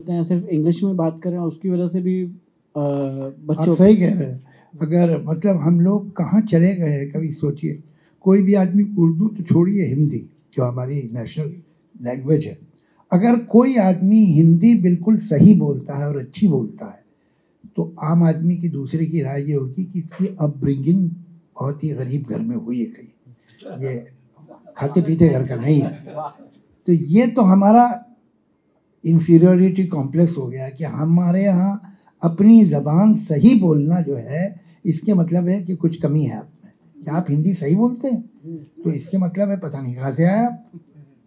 हैं सिर्फ इंग्लिश में बात करें, उसकी वजह से भी बच्चों। आप सही कह रहे हैं। अगर मतलब हम लोग कहाँ चले गए हैं, कभी सोचिए। कोई भी आदमी, उर्दू तो छोड़िए, हिंदी जो हमारी नेशनल लैंग्वेज है, अगर कोई आदमी हिंदी बिल्कुल सही बोलता है और अच्छी बोलता है, तो आम आदमी की दूसरे की राय ये होगी कि इसकी अपब्रिंगिंग बहुत ही गरीब घर में हुई है, कहीं ये खाते पीते घर का नहीं है। तो ये तो हमारा इंफीरियरिटी कॉम्प्लेक्स हो गया कि हमारे यहाँ अपनी ज़बान सही बोलना जो है, इसके मतलब है कि कुछ कमी है आप में। क्या आप हिंदी सही बोलते हैं, तो इसके मतलब है पता नहीं कहाँ से आया आप।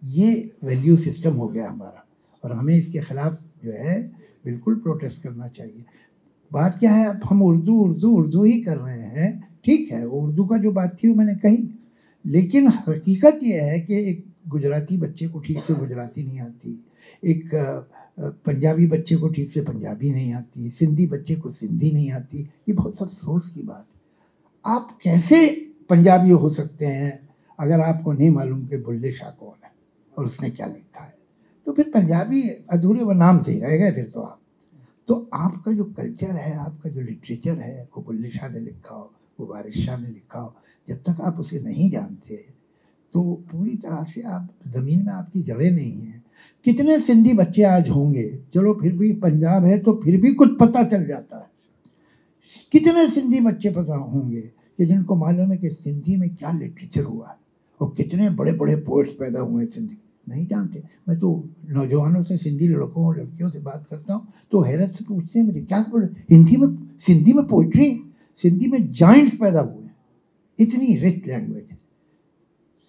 ये वैल्यू सिस्टम हो गया हमारा, और हमें इसके खिलाफ जो है बिल्कुल प्रोटेस्ट करना चाहिए। बात क्या है, अब हम उर्दू उर्दू उर्दू ही कर रहे हैं। ठीक है, वो उर्दू का जो बात थी वो मैंने कही, लेकिन हकीकत ये है कि एक गुजराती बच्चे को ठीक से गुजराती नहीं आती, एक पंजाबी बच्चे को ठीक से पंजाबी नहीं आती, सिंधी बच्चे को सिंधी नहीं आती। ये बहुत अफसोस की बात है। आप कैसे पंजाबी हो सकते हैं अगर आपको नहीं मालूम कि बुल्ले शाह कौन है और उसने क्या लिखा है? तो फिर पंजाबी अधूरे व नाम से ही रह गए फिर तो आप। तो आपका जो कल्चर है, आपका जो लिटरेचर है, वो बुल्ले शाह ने लिखा हो, वो वारिस शाह ने लिखा हो, जब तक आप उसे नहीं जानते तो पूरी तरह से आप ज़मीन में आपकी जड़ें नहीं हैं। कितने सिंधी बच्चे आज होंगे, चलो फिर भी पंजाब है तो फिर भी कुछ पता चल जाता है। कितने सिंधी बच्चे पता होंगे कि जिनको मालूम है कि सिंधी में क्या लिटरेचर हुआ है, और कितने बड़े बड़े पोएट्स पैदा हुए हैं सिंधी, नहीं जानते। मैं तो नौजवानों से, सिंधी लड़कों और लड़कियों से बात करता हूँ तो हैरत से पूछते हैं मुझे, क्या हिंदी में, सिंधी में पोइट्री, सिंधी में जाइंट्स पैदा हुए हैं, इतनी रिच लैंग्वेज है।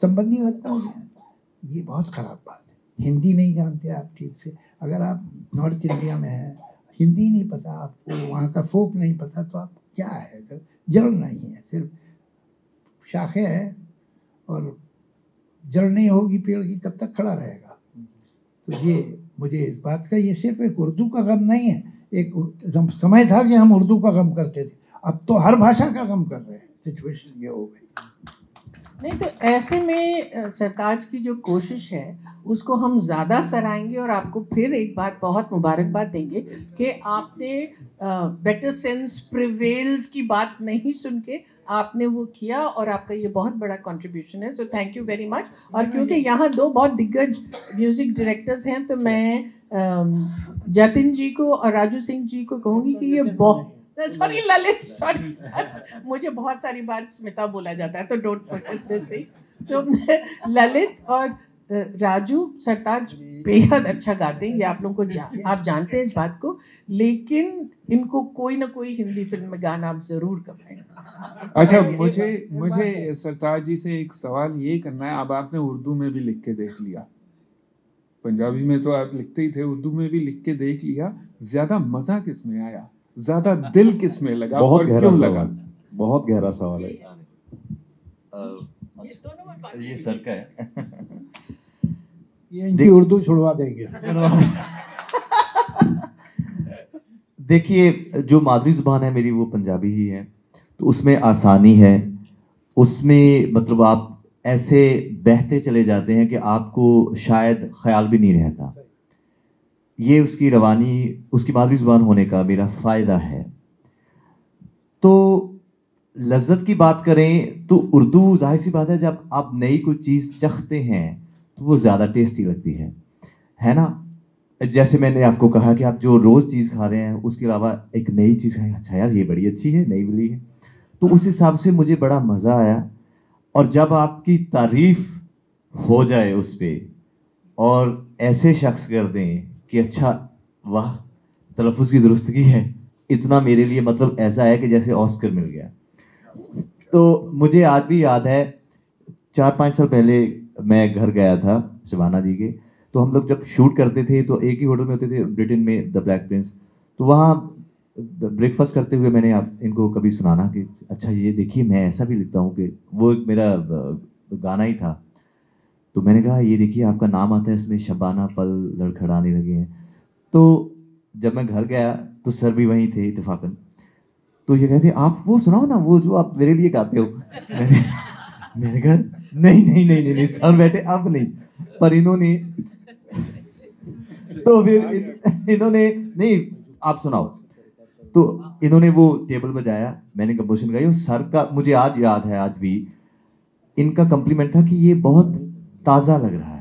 संबंधी खत्म हो गया, ये बहुत ख़राब बात है। हिंदी नहीं जानते आप ठीक से, अगर आप नॉर्थ इंडिया में हैं, हिंदी नहीं पता आपको, वहाँ का फोक नहीं पता, तो आप क्या है, जड़ नहीं है, सिर्फ शाखें हैं, और जड़ नहीं होगी पेड़ की, कब तक खड़ा रहेगा? तो ये मुझे इस बात का, ये सिर्फ एक उर्दू का गम नहीं है। एक समय था कि हम उर्दू का गम करते थे, अब तो हर भाषा का गम कर रहे हैं। सिचुएशन ये हो गई। नहीं तो ऐसे में सरताज की जो कोशिश है उसको हम ज़्यादा सराहेंगे, और आपको फिर एक बात बहुत मुबारकबाद देंगे कि आपने बेटर सेंस प्रिवेल्स की बात नहीं सुन के आपने वो किया, और आपका ये बहुत बड़ा कंट्रीब्यूशन है। So thank you very much. और क्योंकि यहाँ दो बहुत दिग्गज म्यूज़िक डायरेक्टर्स हैं, तो मैं जतिन जी को और राजू सिंह जी को कहूँगी कि ये बहुत, सॉरी ललित, सॉरी, मुझे बहुत सारी बार स्मिता बोला जाता है, तो डोंट फॉरगेट दिस थिंग। तो ललित और राजू, सरताज बेहद अच्छा गाते हैं, ये आप लोगों को आप जानते हैं इस बात को, लेकिन इनको कोई ना कोई हिंदी फिल्म में गाना आप जरूर करवाएंगे। अच्छा, मुझे सरताज जी से एक सवाल ये करना है। अब आपने उर्दू में भी लिख के देख लिया, पंजाबी में तो आप लिखते ही थे, उर्दू में भी लिख के देख लिया, ज्यादा मजा किस में आया, ज्यादा दिल किस में लगा, बहुत और गहरा क्यों सवाल, लगा? बहुत गहरा सवाल है। ये सर का है। ये इनकी उर्दू छुड़वा देंगे। देखिए, जो मादरी जुबान है मेरी वो पंजाबी ही है, तो उसमें आसानी है, उसमें मतलब आप ऐसे बहते चले जाते हैं कि आपको शायद ख्याल भी नहीं रहता। ये उसकी रवानी, उसकी मादरी जुबान होने का मेरा फ़ायदा है। तो लज्जत की बात करें तो उर्दू, जाहिर सी बात है, जब आप नई कोई चीज़ चखते हैं तो वो ज़्यादा टेस्टी लगती है ना। जैसे मैंने आपको कहा कि आप जो रोज़ चीज़ खा रहे हैं उसके अलावा एक नई चीज़ खाएं, अच्छा यार ये बड़ी अच्छी है, नई बड़ी है, तो उस हिसाब से मुझे बड़ा मज़ा आया। और जब आपकी तारीफ़ हो जाए उस पर, और ऐसे शख्स कर दें कि अच्छा वाह तलफ़ुज़ की दुरुस्तगी है, इतना मेरे लिए मतलब ऐसा है कि जैसे ऑस्कर मिल गया। तो मुझे आज भी याद है, 4-5 साल पहले मैं घर गया था शबाना जी के, तो हम लोग जब शूट करते थे तो एक ही होटल में होते थे, ब्रिटेन में, द ब्लैक प्रिंस। तो वहाँ ब्रेकफास्ट करते हुए मैंने इनको कभी सुनाना कि अच्छा ये देखिए मैं ऐसा भी लिखता हूँ, कि वो एक मेरा गाना ही था, तो मैंने कहा ये देखिए आपका नाम आता है इसमें, शबाना पल लड़खड़ाने लगे हैं। तो जब मैं घर गया तो सर भी वहीं थे इत्तेफाकन, तो ये कहते आप वो सुनाओ ना, वो जो आप मेरे लिए गाते हो। मैंने कहा नहीं नहीं नहीं नहीं नहीं सर बैठे, अब नहीं। पर इन्होंने तो फिर इन्होंने नहीं, आप सुनाओ। तो इन्होंने वो टेबल बजाया, मैंने कंपोजिशन गाई, और सर का मुझे आज याद है, आज भी इनका कॉम्प्लीमेंट था कि ये बहुत ताज़ा लग रहा है।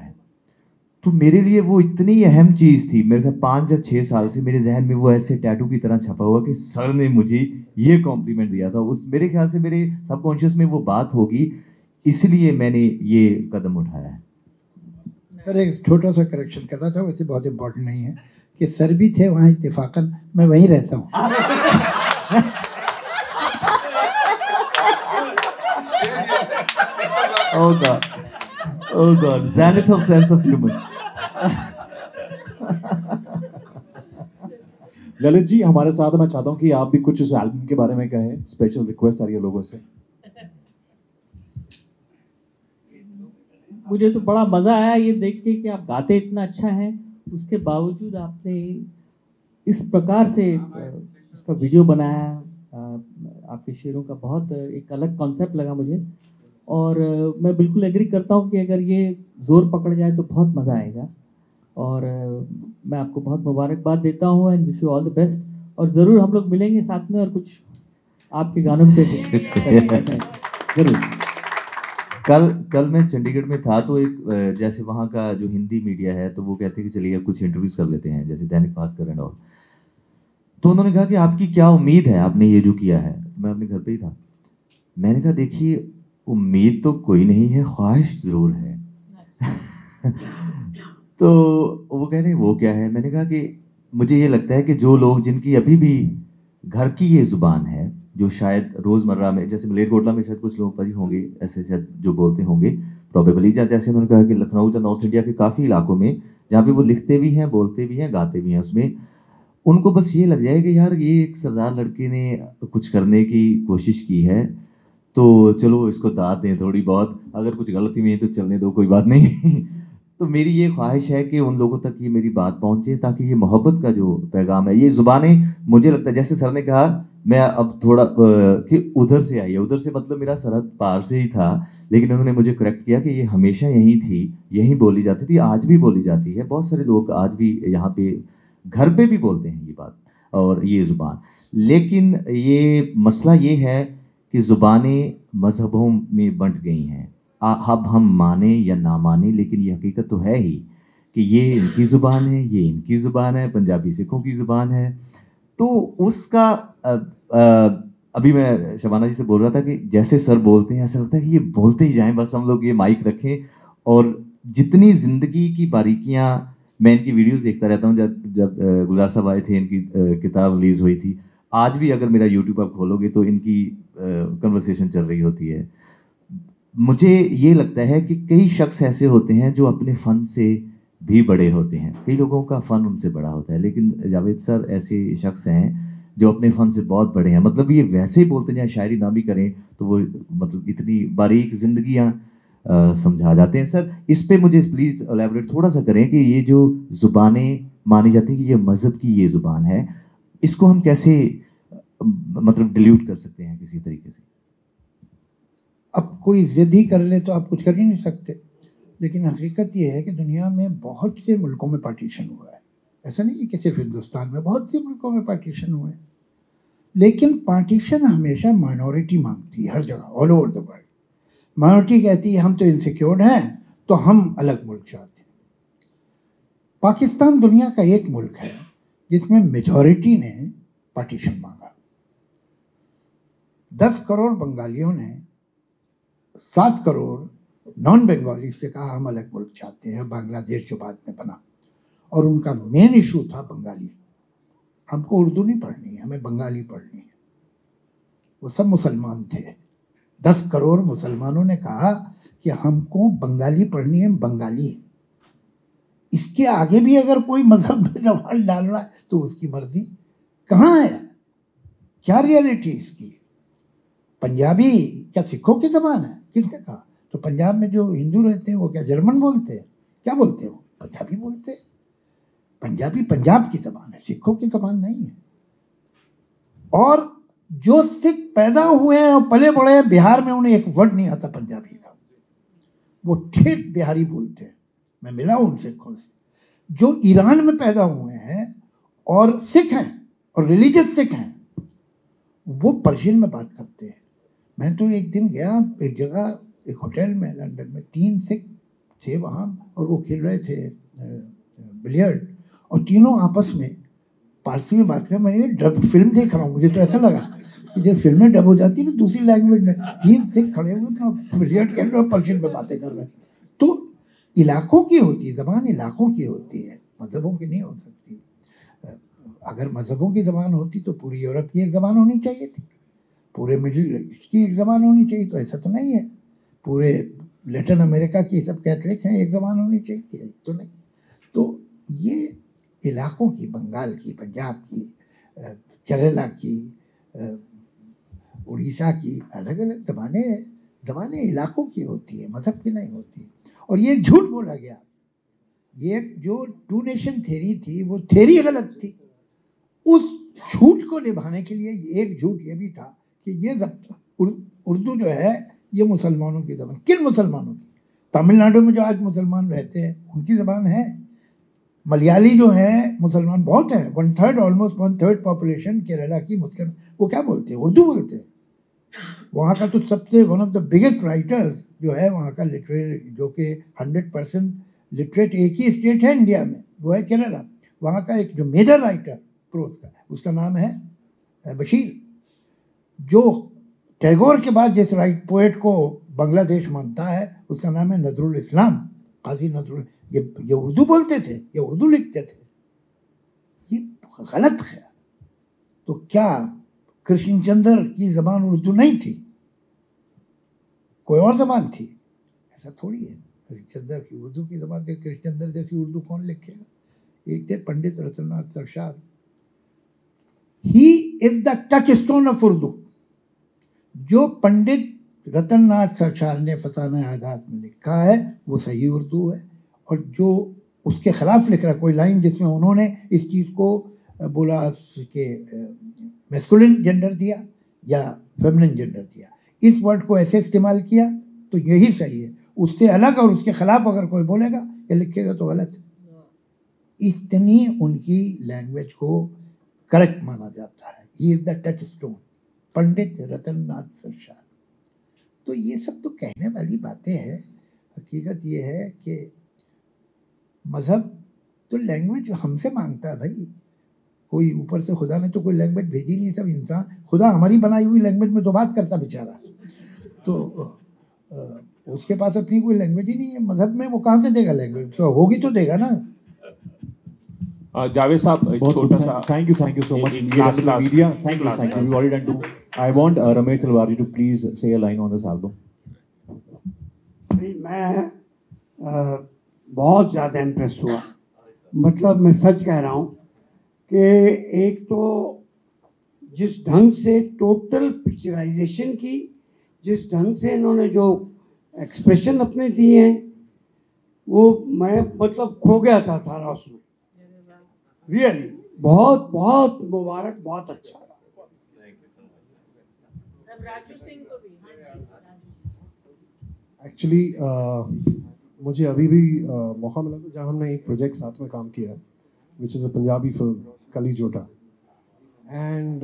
तो मेरे लिए वो इतनी अहम चीज़ थी, मेरे ख्याल 5 या 6 साल से मेरे जहन में वो ऐसे टैटू की तरह छपा हुआ कि सर ने मुझे ये कॉम्प्लीमेंट दिया था। उस मेरे ख्याल से मेरे सबकॉन्शियस में वो बात होगी, इसलिए मैंने ये कदम उठाया है। सर एक छोटा सा करेक्शन करना था, वैसे बहुत इम्पोर्टेंट नहीं है, कि सर भी थे वहाँ इत्तेफाकन, मैं वहीं रहता हूँ। Oh God. Oh God. Zenith of sense of humor. Lalit ji हमारे साथ, मैं चाहता हूँ कि आप भी कुछ इस एल्बम के बारे में कहें। स्पेशल रिक्वेस्ट आ रही है लोगों से। मुझे तो बड़ा मज़ा आया ये देख के कि आप गाते इतना अच्छा है, उसके बावजूद आपने इस प्रकार से उसका वीडियो बनाया। आपके शेरों का बहुत एक अलग कॉन्सेप्ट लगा मुझे, और मैं बिल्कुल एग्री करता हूँ कि अगर ये ज़ोर पकड़ जाए तो बहुत मज़ा आएगा। और मैं आपको बहुत मुबारकबाद देता हूँ and wish you all the best. और ज़रूर हम लोग मिलेंगे साथ में और कुछ आपके गानों पे जरूर। कल मैं चंडीगढ़ में था, तो एक जैसे वहाँ का जो हिंदी मीडिया है, तो वो कहते हैं कि चलिए कुछ इंटरव्यूज कर लेते हैं, जैसे दैनिक भास्कर एंड ऑल। तो उन्होंने कहा कि आपकी क्या उम्मीद है, आपने ये जो किया है। मैं अपने घर पे ही था, मैंने कहा देखिए उम्मीद तो कोई नहीं है, ख्वाहिश जरूर है। तो वो कह रहे वो क्या है। मैंने कहा कि मुझे ये लगता है कि जो लोग जिनकी अभी भी घर की ये जुबान है, जो शायद रोज़मर्रा में, जैसे मलेरकोटला में शायद कुछ लोग परी होंगे ऐसे शायद जो बोलते होंगे प्रॉबेबली, जैसे उन्होंने कहा कि लखनऊ या नॉर्थ इंडिया के काफ़ी इलाकों में जहाँ पे वो लिखते भी हैं, बोलते भी हैं, गाते भी हैं, उसमें उनको बस ये लग जाए कि यार ये एक सरदार लड़के ने कुछ करने की कोशिश की है, तो चलो इसको दाद दें थोड़ी बहुत, अगर कुछ गलती में है तो चलने दो, कोई बात नहीं। तो मेरी ये ख्वाहिश है कि उन लोगों तक ये मेरी बात पहुंचे, ताकि ये मोहब्बत का जो पैगाम है, ये ज़ुबानें, मुझे लगता है जैसे सर ने कहा, मैं अब थोड़ा कि उधर से आई है, उधर से मतलब मेरा सरहद पार से ही था, लेकिन उन्होंने मुझे करेक्ट किया कि ये हमेशा यहीं थी, यहीं बोली जाती थी, आज भी बोली जाती है। बहुत सारे लोग आज भी यहाँ पे घर पे भी बोलते हैं ये बात और ये ज़ुबान। लेकिन ये मसला ये है कि ज़ुबानें मज़हबों में बंट गई हैं। अब हम माने या ना माने, लेकिन ये हकीकत तो है ही कि ये इनकी ज़ुबान है, ये इनकी ज़ुबान है, पंजाबी सिखों की ज़ुबान है। तो उसका अभी मैं शबाना जी से बोल रहा था कि जैसे सर बोलते हैं, ऐसा लगता है कि ये बोलते ही जाएं, बस हम लोग ये माइक रखें। और जितनी ज़िंदगी की बारीकियाँ, मैं इनकी वीडियोस देखता रहता हूँ, जब गुलजार साहब आए थे, इनकी किताब रिलीज़ हुई थी, आज भी अगर मेरा यूट्यूब आप खोलोगे तो इनकी कन्वर्सेशन चल रही होती है। मुझे ये लगता है कि कई शख्स ऐसे होते हैं जो अपने फ़न से भी बड़े होते हैं, कई लोगों का फ़न उनसे बड़ा होता है, लेकिन जावेद सर ऐसे शख्स हैं जो अपने फ़न से बहुत बड़े हैं। मतलब ये वैसे ही बोलते हैं, शायरी ना भी करें तो वो मतलब इतनी बारीक जिंदगियाँ समझा जाते हैं। सर इस पे मुझे प्लीज़ एलैबोरेट थोड़ा सा करें कि ये जो ज़ुबानें मानी जाती हैं कि ये मज़हब की ये ज़ुबान है, इसको हम कैसे मतलब डिल्यूट कर सकते हैं किसी तरीके से। अब कोई ज़िद ही कर ले तो आप कुछ कर ही नहीं सकते, लेकिन हकीकत ये है कि दुनिया में बहुत से मुल्कों में पार्टीशन हुआ है। ऐसा नहीं है कि सिर्फ हिंदुस्तान में, बहुत से मुल्कों में पार्टीशन हुए हैं। लेकिन पार्टीशन हमेशा माइनॉरिटी मांगती है, हर जगह, all over the world. Minority कहती है हम तो इनसिक्योर्ड हैं, तो हम अलग मुल्क चाहते हैं। पाकिस्तान दुनिया का एक मुल्क है जिसमें मेजॉरिटी ने पार्टीशन मांगा। 10 करोड़ बंगालियों ने 7 करोड़ नॉन बंगाली से कहा हम अलग मुल्क चाहते हैं, बांग्लादेश जो बाद में बना। और उनका मेन इशू था बंगाली, हमको उर्दू नहीं पढ़नी है, हमें बंगाली पढ़नी है। वो सब मुसलमान थे। 10 करोड़ मुसलमानों ने कहा कि हमको बंगाली पढ़नी है, बंगाली। इसके आगे भी अगर कोई मजहब में सवाल डाल रहा है तो उसकी मर्जी। कहाँ है, क्या रियलिटी इसकी? पंजाबी क्या सिखों की ज़बान है? किसने कहा? तो पंजाब में जो हिंदू रहते हैं वो क्या जर्मन बोलते हैं? क्या बोलते हैं वो? पंजाबी बोलते हैं। पंजाबी पंजाब की ज़बान है, सिखों की ज़बान नहीं है। और जो सिख पैदा हुए हैं और पले बड़े हैं बिहार में, उन्हें एक वर्ड नहीं आता पंजाबी का, वो ठेठ बिहारी बोलते हैं। मैं मिला हूं उन सिखों से, जो ईरान में पैदा हुए हैं और सिख हैं और रिलीजियस सिख हैं, वो पर्शियन में बात करते हैं। मैं तो एक दिन गया एक जगह, एक होटल में लंदन में, 3 सिख थे वहाँ और वो खेल रहे थे बिलियर्ड, और तीनों आपस में पारसी में बात कर। मैं डब फिल्म देख रहा हूँ, मुझे तो ऐसा लगा कि जब फिल्में डब हो जाती है ना दूसरी लैंग्वेज में, 3 सिख खड़े हुए अपना बिलियर्ड खेल रहे और पर्शियन में बातें कर रहे हैं। तो इलाकों की होती है ज़बान, इलाकों की होती है, मज़हबों की नहीं हो सकती। अगर मज़हबों की ज़बान होती तो पूरी यूरोप की एक ज़बान होनी चाहिए थी, पूरे मिडिल ईस्ट की एक ज़बान होनी चाहिए, तो ऐसा तो नहीं है। पूरे लैटिन अमेरिका की सब कैथलिक हैं, एक ज़बान होनी चाहिए थी, तो नहीं। तो ये इलाकों की, बंगाल की, पंजाब की, केरला की, उड़ीसा की अलग अलग ज़बानें इलाकों की होती है, मज़हब की नहीं होती। और ये झूठ बोला गया, ये जो 2 नेशन थ्योरी थी वो थ्योरी गलत थी। उस झूठ को निभाने के लिए एक झूठ ये भी था कि ये उर्दू जो है ये मुसलमानों की ज़बान। किन मुसलमानों की? तमिलनाडु में जो आज मुसलमान रहते हैं उनकी ज़बान है। मलयाली जो है मुसलमान बहुत हैं, 1/3 ऑलमोस्ट 1/3 पॉपुलेशन केरला की मुस्लिम। वो क्या बोलते हैं? उर्दू बोलते हैं। वहाँ का तो सबसे one of the biggest writers जो है वहाँ का लिटरेरी, जो कि 100% लिटरेट एक ही स्टेट है इंडिया में, वो है केरला। वहाँ का एक जो मेजर राइटर प्रोज का, उसका नाम है बशीर, जो टैगोर के बाद जिस राइट पोएट को बांग्लादेश मानता है उसका नाम है नजरुल इस्लाम, काजी नजरुल। ये उर्दू बोलते थे, ये उर्दू लिखते थे। ये गलत है। तो क्या कृष्णचंद्र की ज़बान उर्दू नहीं थी? कोई और ज़बान थी? ऐसा थोड़ी है। कृष्णचंद्र की उर्दू की ज़बान थी। कृष्णचंद्र जैसी उर्दू कौन लिखेगा? एक थे Pandit Ratannath Sarshar, he is the touchstone of Urdu. जो पंडित रतननाथ सरशार ने फसाना आदात में लिखा है वो सही उर्दू है, और जो उसके खिलाफ लिख रहा कोई लाइन जिसमें उन्होंने इस चीज़ को बोला कि मैस्कुलिन जेंडर दिया या फेमिनिन जेंडर दिया, इस वर्ड को ऐसे इस्तेमाल किया, तो यही सही है। उससे अलग और उसके खिलाफ अगर कोई बोलेगा या लिखेगा तो गलत है। इतनी उनकी लैंग्वेज को करेक्ट माना जाता है। He is the touchstone, Pandit Ratannath Sarshar. तो ये सब तो कहने वाली बातें हैं। हकीकत ये है कि मज़हब तो लैंग्वेज हमसे मांगता है भाई। कोई ऊपर से खुदा ने तो कोई लैंग्वेज भेजी नहीं, सब इंसान। खुदा हमारी बनाई हुई लैंग्वेज में तो बात करता बेचारा, तो उसके पास अपनी कोई लैंग्वेज ही नहीं है। मज़हब में वो कहाँ से देगा लैंग्वेज? तो होगी तो देगा ना। जावेद साहब छोटा सा thank you so much media. Thank you we already done too. I want Ramesh Talwar ji to please say a line on this album. मैं बहुत ज़्यादा इम्प्रेस हुआ, मतलब मैं सच कह रहा हूँ कि एक तो जिस ढंग से टोटल पिक्चराइजेशन की, जिस ढंग से इन्होंने जो एक्सप्रेशन अपने दिए हैं, वो मैं मतलब खो गया था सारा उसमें। रियली बहुत बहुत मुबारक, बहुत अच्छा। एक्चुअली मुझे अभी भी मौका मिला था जहाँ हमने एक प्रोजेक्ट साथ में काम किया, which is a Punjabi film Kali Jotta, and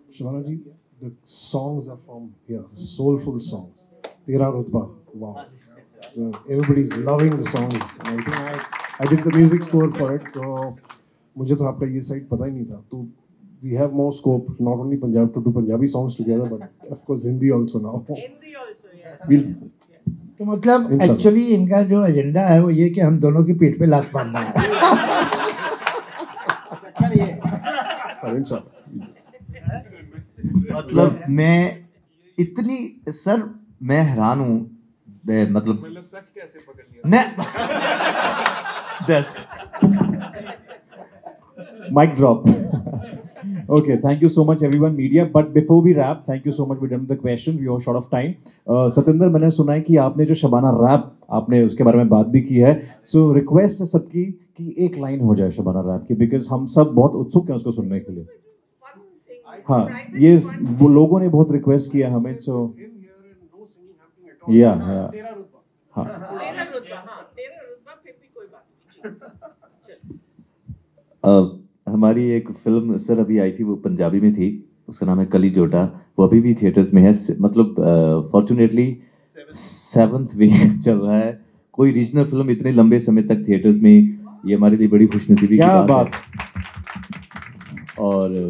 Shabana ji, the songs are from here, soulful songs. तेरा रुतबा, wow, everybody is loving the songs. I think I did the music score for it, so मुझे तो आपका ये साइड पता ही नहीं था। तो we have more scope, not only Punjab to do Punjabi songs together, but of course Hindi also now. Hindi also, yeah. तो मतलब एक्चुअली इनका जो एजेंडा है वो ये कि हम दोनों की पीठ पे लात मारना है। मतलब मैं हैरान हूँ, मतलब सच कैसे पकड़ लिया? Mic drop. Okay, thank you so much everyone media. But before we wrap, thank you so much. We're done with the question. We are short of time. Satendra, मैंने सुना है कि आपने जो शबाना रैप, आपने उसके बारे में बात भी की है. So request है सबकी कि एक लाइन हो जाए शबाना रैप की, because हम सब बहुत उत्सुक हैं उसको सुनने के लिए. हाँ, ये लोगों ने बहुत रिक्वेस्ट किया हमें. So yeah. तेरा रुतबा फिर भी कोई बात नहीं। हमारी एक फिल्म सर अभी आई थी, वो पंजाबी में थी, उसका नाम है कली जोटा। वो अभी भी थिएटर्स में है, मतलब फॉर्चुनेटली 7th वीक चल रहा है। कोई रीजनल फिल्म इतने लंबे समय तक थिएटर्स में, ये हमारे लिए बड़ी खुशनसीबी की बात है। और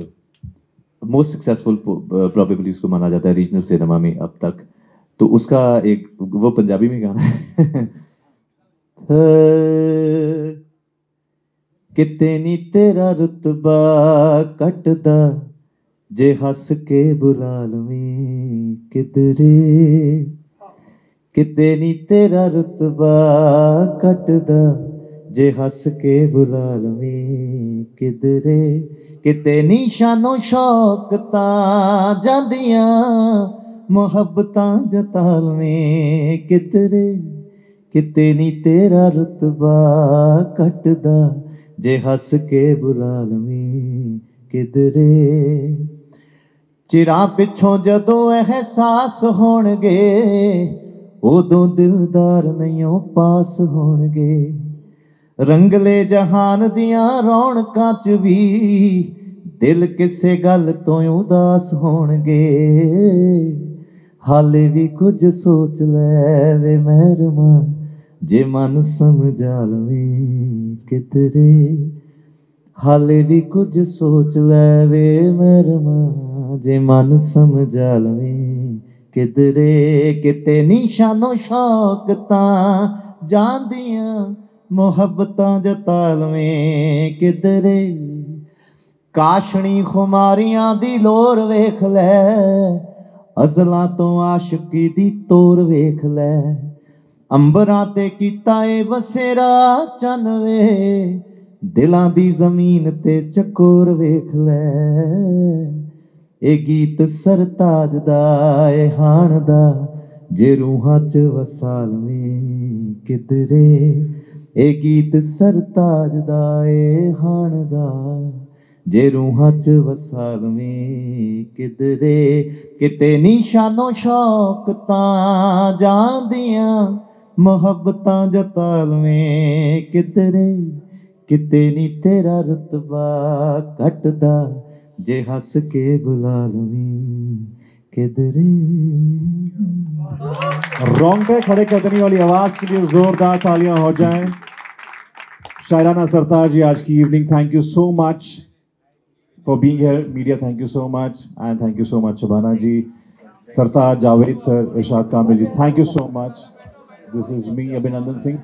मोस्ट सक्सेसफुल प्रोबेबली उसको माना जाता है रीजनल सिनेमा में अब तक। तो उसका एक वो पंजाबी में गाना है किते नी तेरा रुतबा कटदा जे हस के बुला लवीं किधरे, किते नी तेरा रुतबा कटदा जे हस के बुला लवीं किधरे, किते नी शानो शौकतां जांदियां मुहब्बतां जता लवीं किधरे, किते नी तेरा रुतबा कटदा जे हस के बुला लवीं किधरे। चिरां पिछों जदों एहसास होणगे उदों दिलदार नहियों पास होणगे, रंगले जहान दियां रौनकां च भी दिल किसे गल तो उदास होणगे। हाले भी कुछ सोच ले वे मेहरमा जे मन समझा लवीं किधरे, हाले भी कुछ सोच ले वे मेहरमा जे मन समझा लवीं किधरे, किते निशानो शौकतां जांदियां मुहब्बतां जता लवीं किधरे। काशनी खुमारियां दी लोर वेख ले, अज़लां तो आशिकी दी तोर वेख ले, अंबरां ते कीता ए बसेरा चन्न वे, दिलां दी जमीन ते चकोर वेख ले। ए गीत सरताज दा ए हाण दा जे रूहां च वसा लवीं किधरे, ए गीत सरताज दा ए हाण दा जे रूहां च वसा लवीं किधरे, किते निशानो शौकतां जांदियां मुहब्बतां जता लवीं किधरे, किते नी तेरा रुतबा कटदा जे हंस के बुला लवीं किधरे। रोंगटे खड़े कर देने वाली आवाज के लिए जोरदार तालियां हो जाएं। शायराना सरताज जी आज की evening, thank you so much for being here. Media thank you so much, and thank you so much Shabana ji, Sartaaj, Javed sir, Irshad Kamil ji, thank you so much. This is me Abhinandan Singh.